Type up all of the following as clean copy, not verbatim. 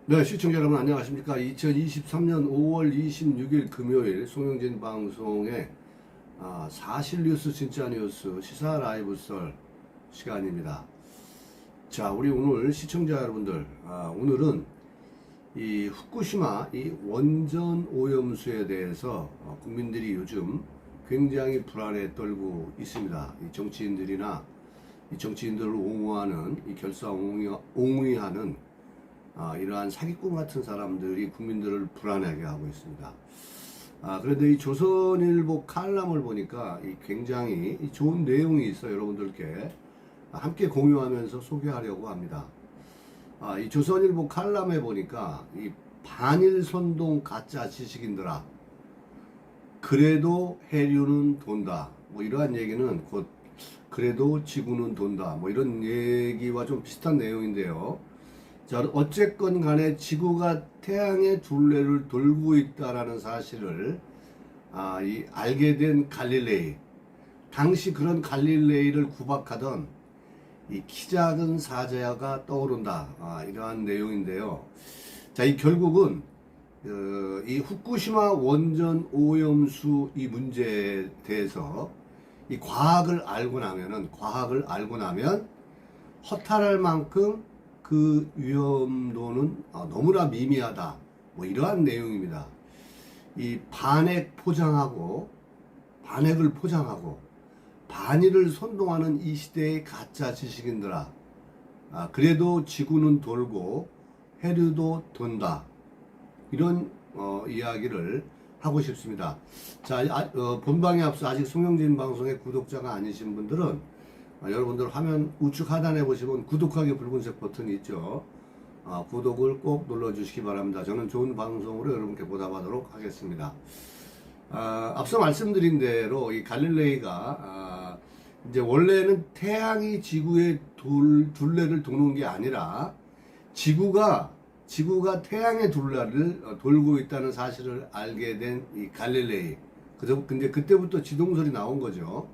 네, 시청자 여러분 안녕하십니까. 2023년 5월 26일 금요일 송영진 방송의 사실뉴스 진짜 뉴스 시사 라이브 썰 시간입니다. 자, 우리 오늘 시청자 여러분들, 오늘은 이 후쿠시마 이 원전 오염수에 대해서 국민들이 요즘 굉장히 불안에 떨고 있습니다. 이 정치인들이나 이 정치인들을 옹호하는 이 옹의하는 이러한 사기꾼 같은 사람들이 국민들을 불안하게 하고 있습니다. 그런데 이 조선일보 칼럼을 보니까 굉장히 좋은 내용이 있어 여러분들께 함께 공유하면서 소개하려고 합니다. 이 조선일보 칼럼에 보니까 이 반일 선동 가짜 지식인들아, 그래도 해류는 돈다. 뭐 이러한 얘기는 곧 그래도 지구는 돈다. 뭐 이런 얘기와 좀 비슷한 내용인데요. 자, 어쨌건 간에 지구가 태양의 둘레를 돌고 있다라는 사실을 알게 된 갈릴레이, 당시 그런 갈릴레이를 구박하던 이 키 작은 사제가 떠오른다. 이러한 내용인데요. 자, 이 결국은 이 후쿠시마 원전 오염수 이 문제에 대해서 이 과학을 알고 나면 허탈할 만큼 그 위험도는 너무나 미미하다. 뭐 이러한 내용입니다. 이 반핵을 포장하고 반일을 선동하는 이 시대의 가짜 지식인들아, 그래도 지구는 돌고 해류도 돈다. 이런 이야기를 하고 싶습니다. 자, 본방에 앞서 아직 송영진 방송의 구독자가 아니신 분들은 여러분들 화면 우측 하단에 보시면 구독하기 붉은색 버튼이 있죠. 구독을 꼭 눌러주시기 바랍니다. 저는 좋은 방송으로 여러분께 보답하도록 하겠습니다. 앞서 말씀드린 대로 이 갈릴레이가 이제 원래는 태양이 지구의 둘레를 도는 게 아니라 지구가 태양의 둘레를 돌고 있다는 사실을 알게 된 이 갈릴레이. 근데 그때부터 지동설이 나온 거죠.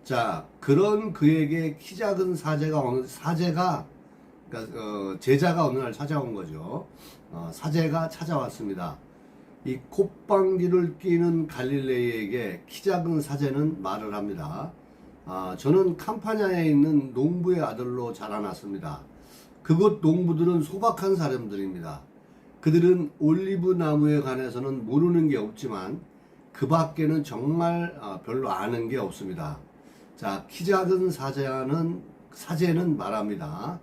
자, 그런 그에게 키 작은 제자가 어느 날 찾아온 거죠. 사제가 찾아왔습니다. 이 콧방귀를 뀌는 갈릴레이에게 키 작은 사제는 말을 합니다. 저는 캄파냐에 있는 농부의 아들로 자라났습니다. 그곳 농부들은 소박한 사람들입니다. 그들은 올리브 나무에 관해서는 모르는 게 없지만 그 밖에는 정말 별로 아는 게 없습니다. 자, 키 작은 사제는 말합니다.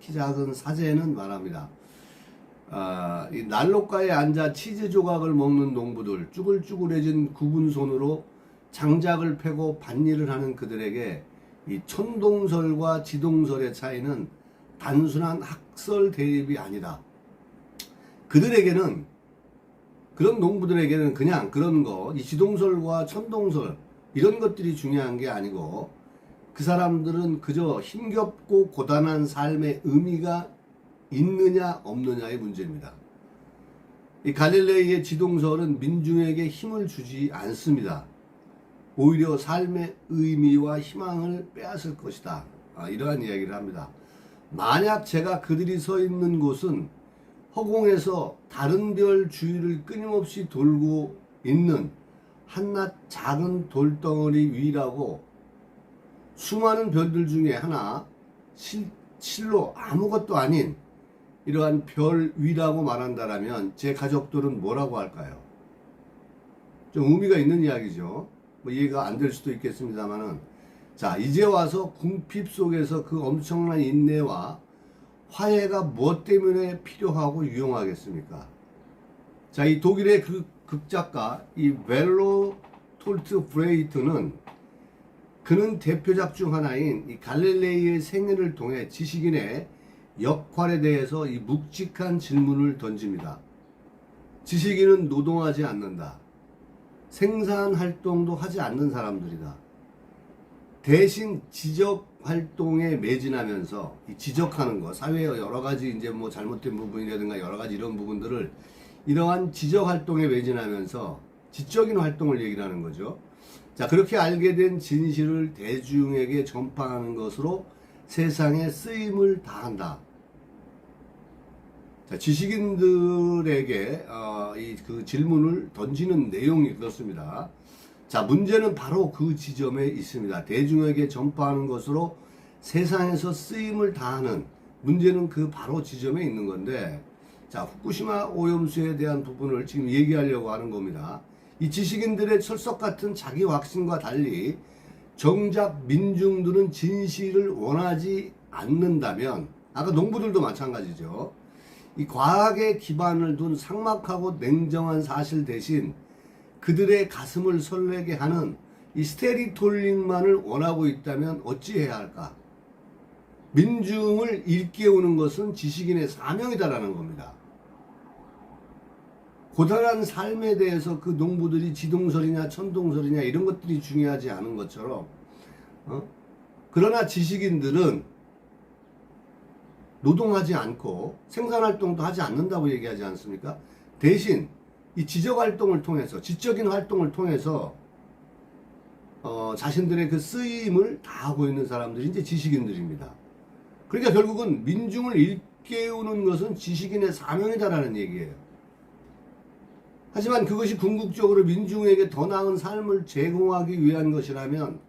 이 난로가에 앉아 치즈 조각을 먹는 농부들, 쭈글쭈글해진 굽은 손으로 장작을 패고 밭일을 하는 그들에게 이 천동설과 지동설의 차이는 단순한 학설 대립이 아니다. 그런 농부들에게는 그냥 그런 이 지동설과 천동설, 이런 것들이 중요한 게 아니고, 그 사람들은 그저 힘겹고 고단한 삶의 의미가 있느냐 없느냐의 문제입니다. 이 갈릴레이의 지동설은 민중에게 힘을 주지 않습니다. 오히려 삶의 의미와 희망을 빼앗을 것이다. 이러한 이야기를 합니다. 만약 제가 그들이 서 있는 곳은 허공에서 다른 별 주위를 끊임없이 돌고 있는 한낱 작은 돌덩어리 위라고 수많은 별들 중에 하나, 실로 아무것도 아닌 이러한 별 위라고 말한다라면 제 가족들은 뭐라고 할까요? 좀 의미가 있는 이야기죠. 뭐 이해가 안 될 수도 있겠습니다만은, 자, 이제 와서 궁핍 속에서 그 엄청난 인내와 화해가 무엇 때문에 필요하고 유용하겠습니까? 자, 이 독일의 그 극작가 이 벨로톨트 브레이트는 그는 대표작 중 하나인 이 갈릴레이의 생애를 통해 지식인의 역할에 대해서 이 묵직한 질문을 던집니다. 지식인은 노동하지 않는다. 생산 활동도 하지 않는 사람들이다. 대신 지적 활동에 매진하면서 이 지적하는 거, 사회의 여러 가지 이제 뭐 잘못된 부분이라든가 여러 가지 이런 부분들을 이러한 지적 활동에 매진하면서 지적인 활동을 얘기를 하는 거죠. 자, 그렇게 알게 된 진실을 대중에게 전파하는 것으로 세상에 쓰임을 다한다. 자, 지식인들에게 이 그 질문을 던지는 내용이 그렇습니다. 자, 문제는 바로 그 지점에 있습니다. 대중에게 전파하는 것으로 세상에서 쓰임을 다하는 문제는 그 바로 지점에 있는 건데, 자, 후쿠시마 오염수에 대한 부분을 지금 얘기하려고 하는 겁니다. 이 지식인들의 철석 같은 자기 확신과 달리 정작 민중들은 진실을 원하지 않는다면, 아까 농부들도 마찬가지죠. 이 과학에 기반을 둔 삭막하고 냉정한 사실 대신 그들의 가슴을 설레게 하는 이 스토리텔링만을 원하고 있다면 어찌해야 할까? 민중을 일깨우는 것은 지식인의 사명이다라는 겁니다. 고단한 삶에 대해서 그 농부들이 지동설이냐 천동설이냐 이런 것들이 중요하지 않은 것처럼, 그러나 지식인들은 노동하지 않고 생산활동도 하지 않는다고 얘기하지 않습니까? 대신 이 지적활동을 통해서, 지적인 활동을 통해서 자신들의 그 쓰임을 다하고 있는 사람들이 이제 지식인들입니다. 그러니까 결국은 민중을 일깨우는 것은 지식인의 사명이다라는 얘기예요. 하지만 그것이 궁극적으로 민중에게 더 나은 삶을 제공하기 위한 것이라면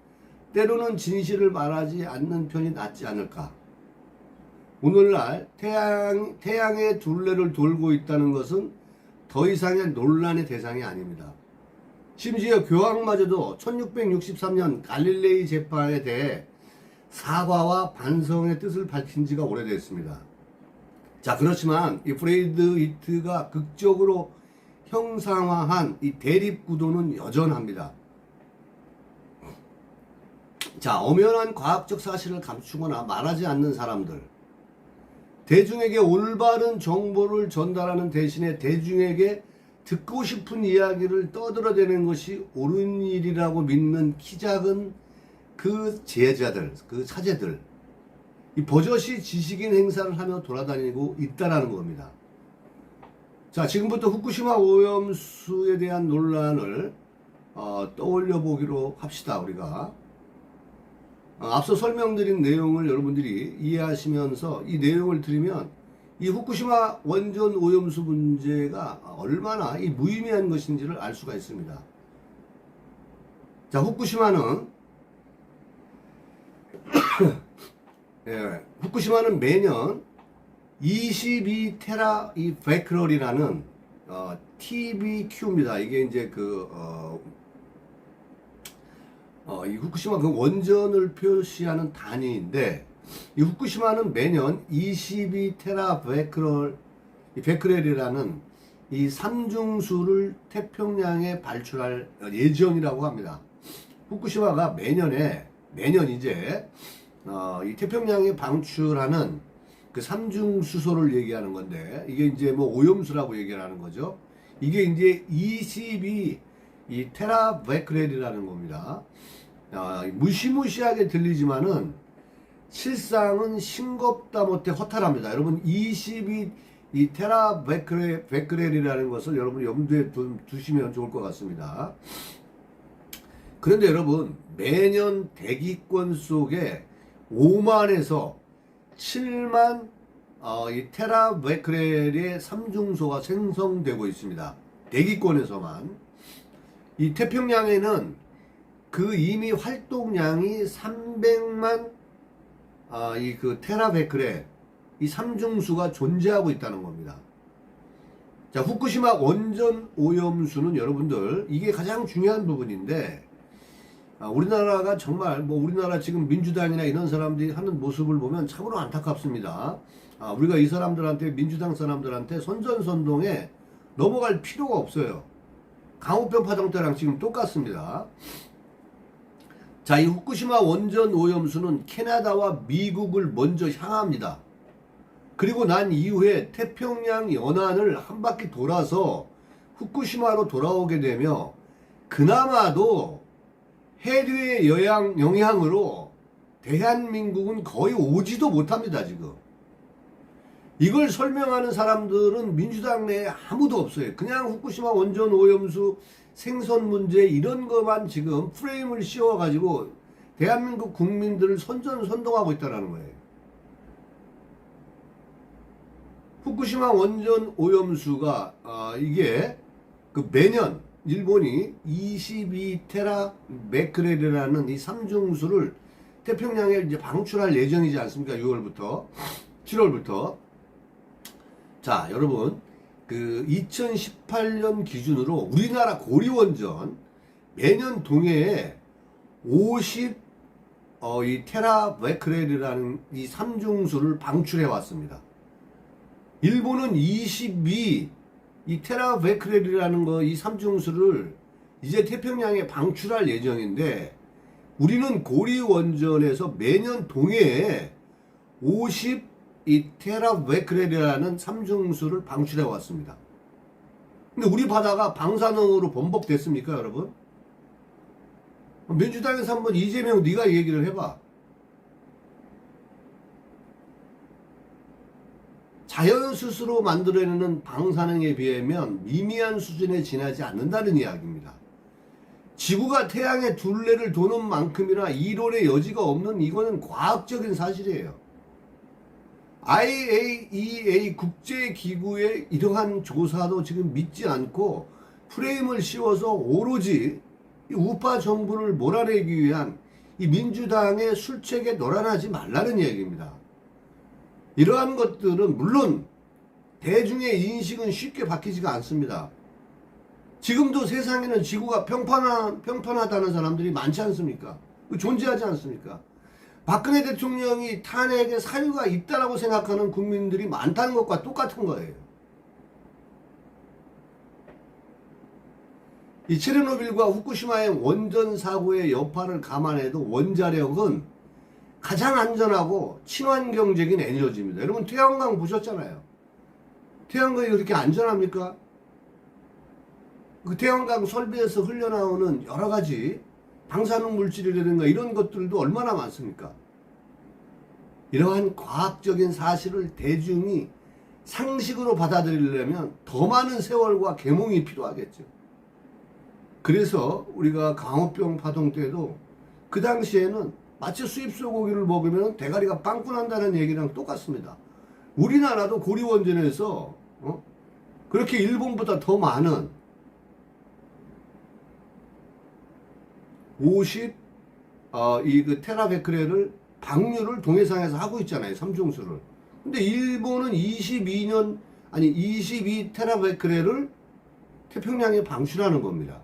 때로는 진실을 말하지 않는 편이 낫지 않을까. 오늘날 태양의 둘레를 돌고 있다는 것은 더 이상의 논란의 대상이 아닙니다. 심지어 교황마저도 1663년 갈릴레이 재판에 대해 사과와 반성의 뜻을 밝힌 지가 오래됐습니다. 자, 그렇지만 이 프레이드 위트가 극적으로 형상화한 이 대립구도는 여전합니다. 자, 엄연한 과학적 사실을 감추거나 말하지 않는 사람들, 대중에게 올바른 정보를 전달하는 대신에 대중에게 듣고 싶은 이야기를 떠들어대는 것이 옳은 일이라고 믿는 키 작은 그 제자들, 그 사제들, 이 버젓이 지식인 행사를 하며 돌아다니고 있다라는 겁니다. 자, 지금부터 후쿠시마 오염수에 대한 논란을 떠올려 보기로 합시다. 우리가 앞서 설명드린 내용을 여러분들이 이해하시면서 이 내용을 들으면 이 후쿠시마 원전 오염수 문제가 얼마나 이 무의미한 것인지를 알 수가 있습니다. 자, 후쿠시마는 후쿠시마는 매년 22테라 이 베크럴이라는 TBQ입니다. 이게 이제 이 후쿠시마 그 원전을 표시하는 단위인데, 이 후쿠시마는 매년 22테라 베크렐이라는 이 삼중수를 태평양에 발출할 예정이라고 합니다. 후쿠시마가 매년 이제 이 태평양에 방출하는 그 삼중수소를 얘기하는 건데, 이게 이제 뭐 오염수라고 얘기하는 거죠. 이게 이제 22 이 테라 베크렐이라는 겁니다. 무시무시하게 들리지만은 실상은 싱겁다 못해 허탈합니다. 여러분, 22 이 테라 베크렐이라는 것을 여러분 염두에 두시면 좋을 것 같습니다. 그런데 여러분, 매년 대기권 속에 5만에서 7만 이 테라 베크렐의 삼중소가 생성되고 있습니다. 대기권에서만. 이 태평양에는 그 이미 활동량이 300만 이 그 테라 베크렐 이 삼중수가 존재하고 있다는 겁니다. 자, 후쿠시마 원전 오염수는 여러분들, 이게 가장 중요한 부분인데, 우리나라가 정말 우리나라 지금 민주당이나 이런 사람들이 하는 모습을 보면 참으로 안타깝습니다. 우리가 이 사람들한테, 민주당 사람들한테 선전선동에 넘어갈 필요가 없어요. 강우병 파동 때랑 지금 똑같습니다. 자, 이 후쿠시마 원전 오염수는 캐나다와 미국을 먼저 향합니다. 그리고 난 이후에 태평양 연안을 한 바퀴 돌아서 후쿠시마로 돌아오게 되며, 그나마도 해류의 영향으로 대한민국은 거의 오지도 못합니다, 지금. 이걸 설명하는 사람들은 민주당 내에 아무도 없어요. 그냥 후쿠시마 원전 오염수 생선 문제 이런 것만 지금 프레임을 씌워가지고 대한민국 국민들을 선전선동하고 있다는 거예요. 후쿠시마 원전 오염수가 이게 그 매년 일본이 22테라 베크렐이라는 이 삼중수를 태평양에 이제 방출할 예정이지 않습니까? 6월부터 7월부터. 자, 여러분, 그 2018년 기준으로 우리나라 고리원전 매년 동해에 50 이 테라 베크렐이라는 이 삼중수를 방출해 왔습니다. 일본은 22 이 테라 베크렐이라는 거 이 삼중수를 이제 태평양에 방출할 예정인데, 우리는 고리원전에서 매년 동해에 50 이 테라 베크렐이라는 삼중수를 방출해 왔습니다. 근데 우리 바다가 방사능으로 범벅됐습니까, 여러분? 민주당에서 한번 이재명 네가 얘기를 해봐. 자연 스스로 만들어내는 방사능에 비하면 미미한 수준에 지나지 않는다는 이야기입니다. 지구가 태양의 둘레를 도는 만큼이나 이론의 여지가 없는, 이거는 과학적인 사실이에요. IAEA 국제기구의 이러한 조사도 지금 믿지 않고 프레임을 씌워서 오로지 이 우파 정부를 몰아내기 위한 이 민주당의 술책에 놀아나지 말라는 얘기입니다. 이러한 것들은 물론 대중의 인식은 쉽게 바뀌지가 않습니다. 지금도 세상에는 지구가 평판하다는 사람들이 많지 않습니까? 존재하지 않습니까? 박근혜 대통령이 탄핵에 사유가 있다라고 생각하는 국민들이 많다는 것과 똑같은 거예요. 이 체르노빌과 후쿠시마의 원전 사고의 여파를 감안해도 원자력은 가장 안전하고 친환경적인 에너지입니다. 여러분 태양광 보셨잖아요. 태양광이 그렇게 안전합니까? 그 태양광 설비에서 흘러나오는 여러 가지 방사능 물질이라든가 이런 것들도 얼마나 많습니까? 이러한 과학적인 사실을 대중이 상식으로 받아들이려면 더 많은 세월과 계몽이 필요하겠죠. 그래서 우리가 강호병 파동 때도 그 당시에는 마치 수입 소고기를 먹으면 대가리가 빵꾸 난다는 얘기랑 똑같습니다. 우리나라도 고리원전에서 그렇게 일본보다 더 많은 50 이 그 테라베크렐을 방류를 동해상에서 하고 있잖아요. 삼중수를. 근데 일본은 22 테라베크렐을 태평양에 방출하는 겁니다.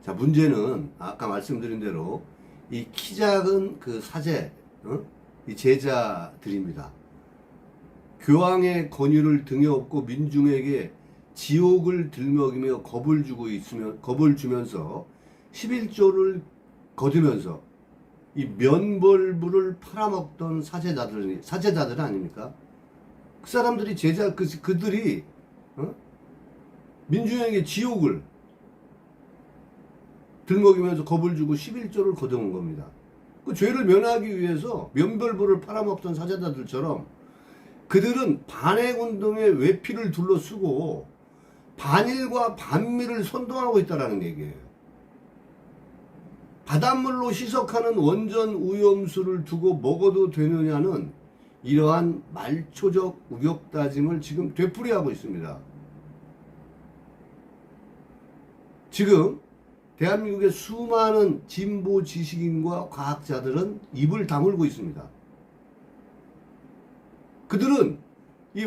자, 문제는 아까 말씀드린 대로 이 키 작은 그 사제, 이 제자들입니다. 교황의 권위를 등에 업고 민중에게 지옥을 들먹이며 겁을 주면서 11조를 거두면서 이 면벌부를 팔아먹던 사제자들 아닙니까? 그 사람들이 그들이 민중에게 지옥을 들먹이면서 겁을 주고 11조를 거둔 겁니다. 그 죄를 면하기 위해서 면벌부를 팔아먹던 사제자들처럼 그들은 반핵운동의 외피를 둘러쓰고 반일과 반미를 선동하고 있다는 얘기예요. 바닷물로 희석하는 원전 오염수를 두고 먹어도 되느냐는 이러한 말초적 우격다짐을 지금 되풀이하고 있습니다. 지금 대한민국의 수많은 진보 지식인과 과학자들은 입을 다물고 있습니다. 그들은 이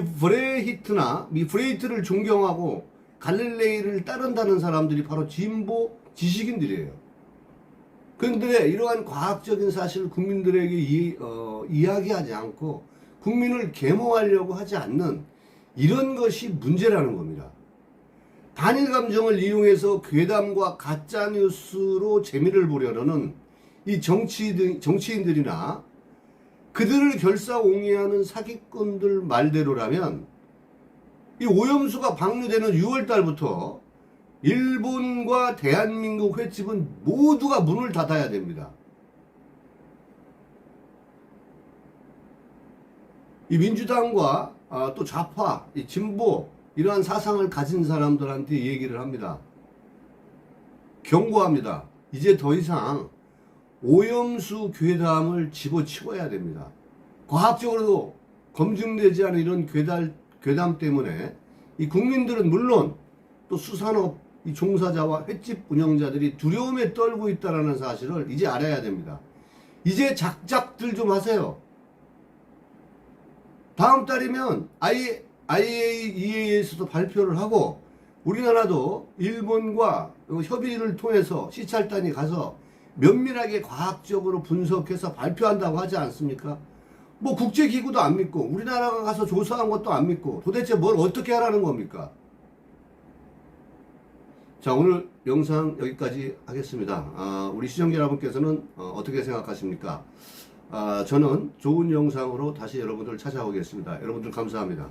프레이트를 존경하고 갈릴레이를 따른다는 사람들이 바로 진보 지식인들이에요. 그런데 이러한 과학적인 사실을 국민들에게 이야기하지 않고 국민을 계몽하려고 하지 않는 이런 것이 문제라는 겁니다. 단일 감정을 이용해서 괴담과 가짜뉴스로 재미를 보려는 이 정치인들이나 그들을 결사옹위하는 사기꾼들 말대로라면 이 오염수가 방류되는 6월 달부터 일본과 대한민국 횟집은 모두가 문을 닫아야 됩니다. 이 민주당과 또 좌파, 이 진보 이러한 사상을 가진 사람들한테 얘기를 합니다. 경고합니다. 이제 더 이상 오염수 괴담을 집어치워야 됩니다. 과학적으로도 검증되지 않은 이런 괴담 때문에 이 국민들은 물론 또 수산업 이 종사자와 횟집 운영자들이 두려움에 떨고 있다는 사실을 이제 알아야 됩니다. 이제 작작들 좀 하세요. 다음 달이면 IAEA에서도 발표를 하고 우리나라도 일본과 협의를 통해서 시찰단이 가서 면밀하게 과학적으로 분석해서 발표한다고 하지 않습니까? 뭐 국제기구도 안 믿고 우리나라가 가서 조사한 것도 안 믿고 도대체 뭘 어떻게 하라는 겁니까? 자, 오늘 영상 여기까지 하겠습니다. 우리 시청자 여러분께서는 어떻게 생각하십니까? 저는 좋은 영상으로 다시 여러분들 찾아오겠습니다. 여러분들 감사합니다.